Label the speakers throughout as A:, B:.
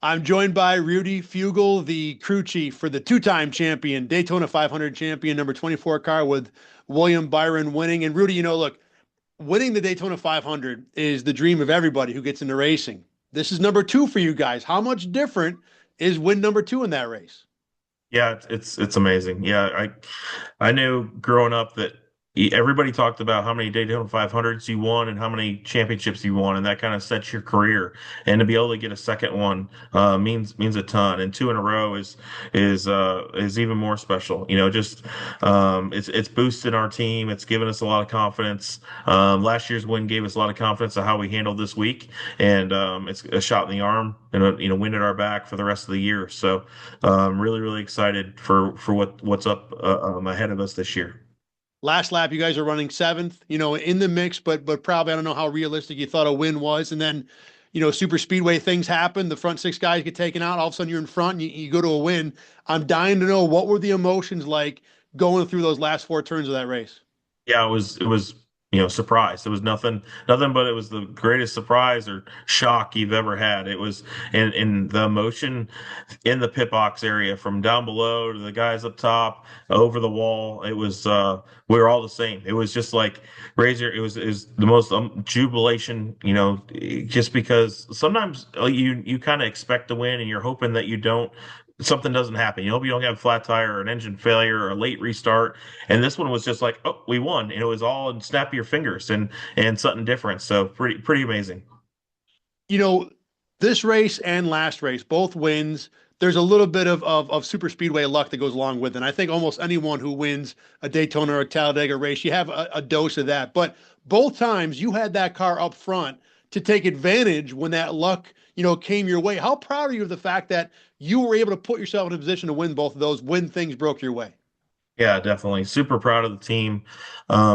A: I'm joined by Rudy Fugle, the crew chief for the two-time champion, Daytona 500 champion, number 24 car with William Byron winning. And Rudy, look, winning the Daytona 500 is the dream of everybody who gets into racing. This is number two for you guys. How much different is win number two in that race?
B: Yeah, it's amazing. Yeah, I knew growing up that everybody talked about how many Daytona 500s you won and how many championships you won, and that kind of sets your career. And to be able to get a second one means a ton. And two in a row is even more special. Just it's boosted our team. It's given us a lot of confidence. Last year's win gave us a lot of confidence of how we handled this week, and it's a shot in the arm and wind at our back for the rest of the year. So really excited for what's up ahead of us this year.
A: Last lap, you guys are running seventh, in the mix, but probably I don't know how realistic you thought a win was. And then, super speedway things happen. The front six guys get taken out. All of a sudden, you're in front and you go to a win. I'm dying to know what were the emotions like going through those last four turns of that race.
B: Yeah, it was surprise. It was nothing but it was the greatest surprise or shock you've ever had. It was in the emotion in the pit box area from down below to the guys up top over the wall. It was we were all the same. It was just like Razor. It was the most jubilation, just because sometimes you kind of expect to win and you're hoping that you don't. Something doesn't happen. You hope you don't have a flat tire or an engine failure or a late restart. And this one was just like, oh, we won. And it was all in snap of your fingers and something different. So pretty amazing.
A: you know, this race and last race, both wins. There's a little bit of super speedway luck that goes along with it. And I think almost anyone who wins a Daytona or a Talladega race, you have a dose of that. But both times you had that car up front to take advantage when that luck, came your way. How proud are you of the fact that you were able to put yourself in a position to win both of those when things broke your way?
B: Yeah, definitely. Super proud of the team.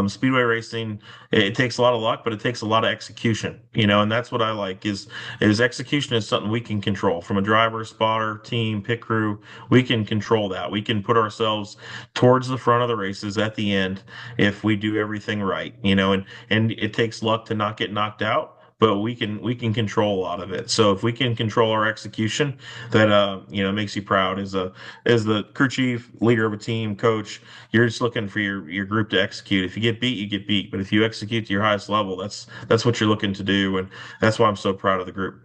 B: Speedway racing, it takes a lot of luck, but it takes a lot of execution, and that's what I like is execution is something we can control from a driver, spotter, team, pit crew. We can control that. We can put ourselves towards the front of the races at the end if we do everything right, and it takes luck to not get knocked out. But we can control a lot of it. So if we can control our execution, that makes you proud as the crew chief, leader of a team, coach. You're just looking for your group to execute. If you get beat, you get beat. But if you execute to your highest level, that's what you're looking to do, and that's why I'm so proud of the group.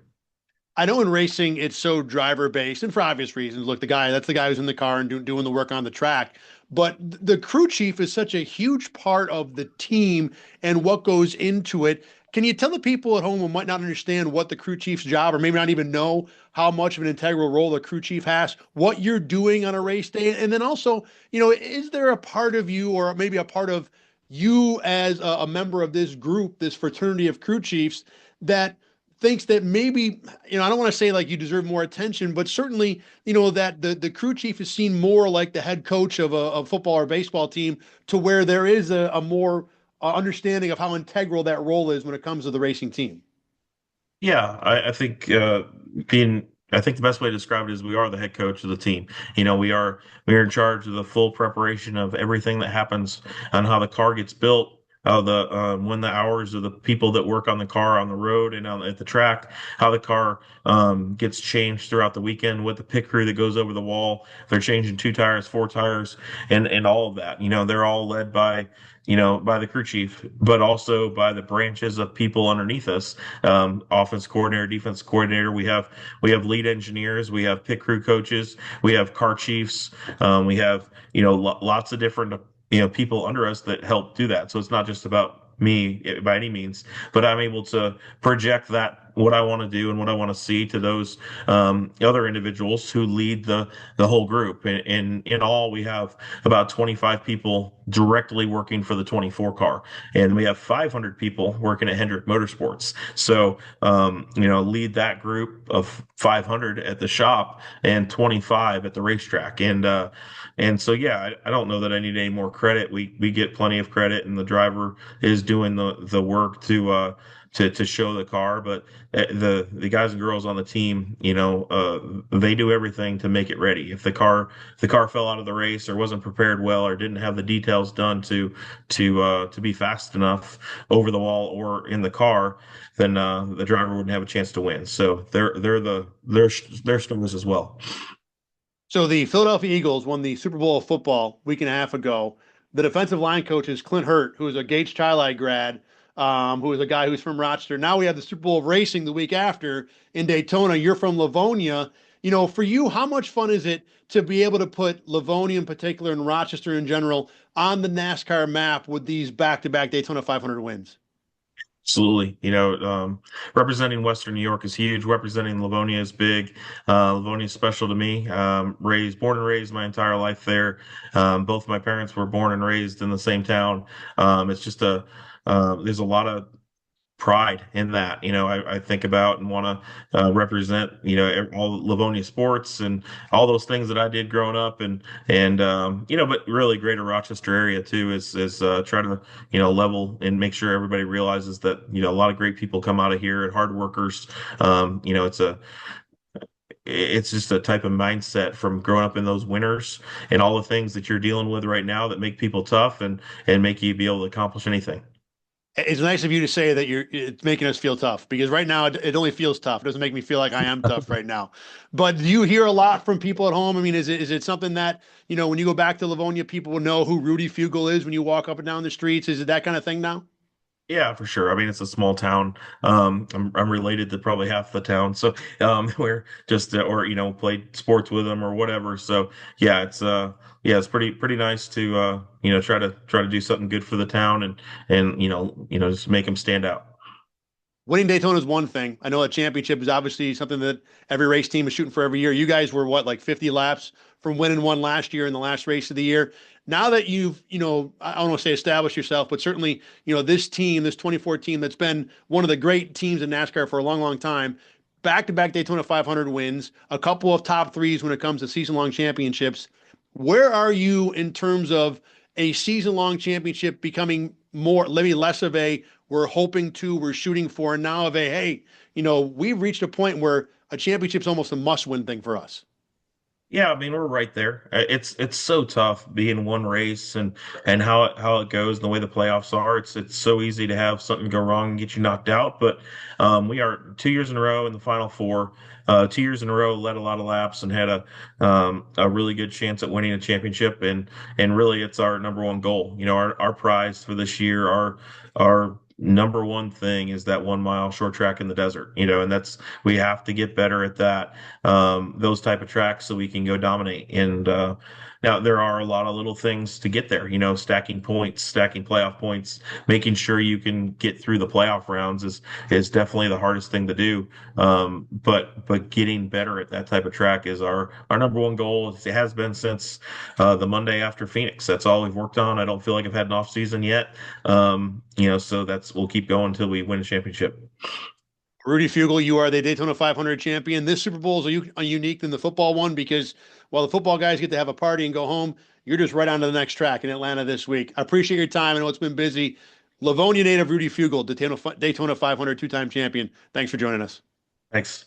A: I know in racing it's so driver based and for obvious reasons. Look, that's the guy who's in the car and doing the work on the track. But the crew chief is such a huge part of the team and what goes into it. Can you tell the people at home who might not understand what the crew chief's job or maybe not even know how much of an integral role the crew chief has, what you're doing on a race day? And then also, is there a part of you or maybe a part of you as a member of this group, this fraternity of crew chiefs that thinks that maybe, I don't want to say like you deserve more attention, but certainly, that the crew chief is seen more like the head coach of a football or baseball team to where there is a more understanding of how integral that role is when it comes to the racing team.
B: Yeah, I think being I think the best way to describe it is we are the head coach of the team. We are in charge of the full preparation of everything that happens on how the car gets built, how the when the hours of the people that work on the car on the road and at the track, how the car gets changed throughout the weekend, with the pit crew that goes over the wall. They're changing two tires, four tires, and all of that. They're all led by the crew chief, but also by the branches of people underneath us, offense coordinator, defense coordinator. We have lead engineers, we have pit crew coaches, we have car chiefs, we have lots of different people under us that help do that. So it's not just about me by any means, but I'm able to project that what I want to do and what I want to see to those other individuals who lead the whole group. And in all, we have about 25 people directly working for the 24 car, and we have 500 people working at Hendrick Motorsports. So lead that group of 500 at the shop and 25 at the racetrack. And so, yeah, I don't know that I need any more credit. We get plenty of credit, and the driver is doing the work to show the car. But the guys and girls on the team, they do everything to make it ready. If the car fell out of the race or wasn't prepared well or didn't have the details done to be fast enough over the wall or in the car, then the driver wouldn't have a chance to win. So they're stars as well.
A: So the Philadelphia Eagles won the Super Bowl of football a week and a half ago. The defensive line coach is Clint Hurt, who is a Gates Chili grad, who is a guy who's from Rochester. Now we have the Super Bowl of racing the week after in Daytona. You're from Livonia. For you, how much fun is it to be able to put Livonia in particular and Rochester in general on the NASCAR map with these back-to-back Daytona 500 wins?
B: Absolutely. Representing Western New York is huge. Representing Livonia is big. Livonia is special to me. Born and raised my entire life there. Both my parents were born and raised in the same town. It's just there's a lot of pride in that. I think about and want to represent, all Livonia sports and all those things that I did growing up, but really Greater Rochester area too is try to level and make sure everybody realizes that a lot of great people come out of here and hard workers. It's just a type of mindset from growing up in those winters and all the things that you're dealing with right now that make people tough and make you be able to accomplish anything.
A: It's nice of you to say that it's making us feel tough because right now it only feels tough. It doesn't make me feel like I am tough right now. But do you hear a lot from people at home? I mean, is it something that, when you go back to Livonia, people will know who Rudy Fugle is when you walk up and down the streets? Is it that kind of thing now?
B: Yeah, for sure. I mean, it's a small town. I'm related to probably half the town, so we're just or played sports with them or whatever. So it's pretty nice to try to do something good for the town and just make them stand out.
A: Winning Daytona is one thing. I know a championship is obviously something that every race team is shooting for every year. You guys were what, like 50 laps from winning one last year in the last race of the year. Now that you've, I don't want to say established yourself, but certainly, this team, this 24 team that's been one of the great teams in NASCAR for a long, long time, back-to-back Daytona 500 wins, a couple of top threes when it comes to season-long championships. Where are you in terms of a season-long championship becoming more, maybe less of a we're shooting for, and now of a hey, we've reached a point where a championship's almost a must-win thing for us.
B: Yeah, I mean we're right there. It's so tough being one race and how it goes and the way the playoffs are. It's so easy to have something go wrong and get you knocked out. But we are 2 years in a row in the final four. 2 years in a row, led a lot of laps and had a really good chance at winning a championship. And really, it's our number one goal. Our prize for this year, our number one thing is that 1 mile short track in the desert. And we have to get better at that, those type of tracks so we can go dominate. And now there are a lot of little things to get there, stacking points, stacking playoff points, making sure you can get through the playoff rounds is definitely the hardest thing to do. But getting better at that type of track is our number one goal. It has been since the Monday after Phoenix. That's all we've worked on. I don't feel like I've had an off season yet. So we'll keep going until we win a championship.
A: Rudy Fugle, you are the Daytona 500 champion. This Super Bowl is unique than the football one because while the football guys get to have a party and go home, you're just right on to the next track in Atlanta this week. I appreciate your time. I know it's been busy. Livonia native Rudy Fugle, Daytona 500 two-time champion. Thanks for joining us.
B: Thanks.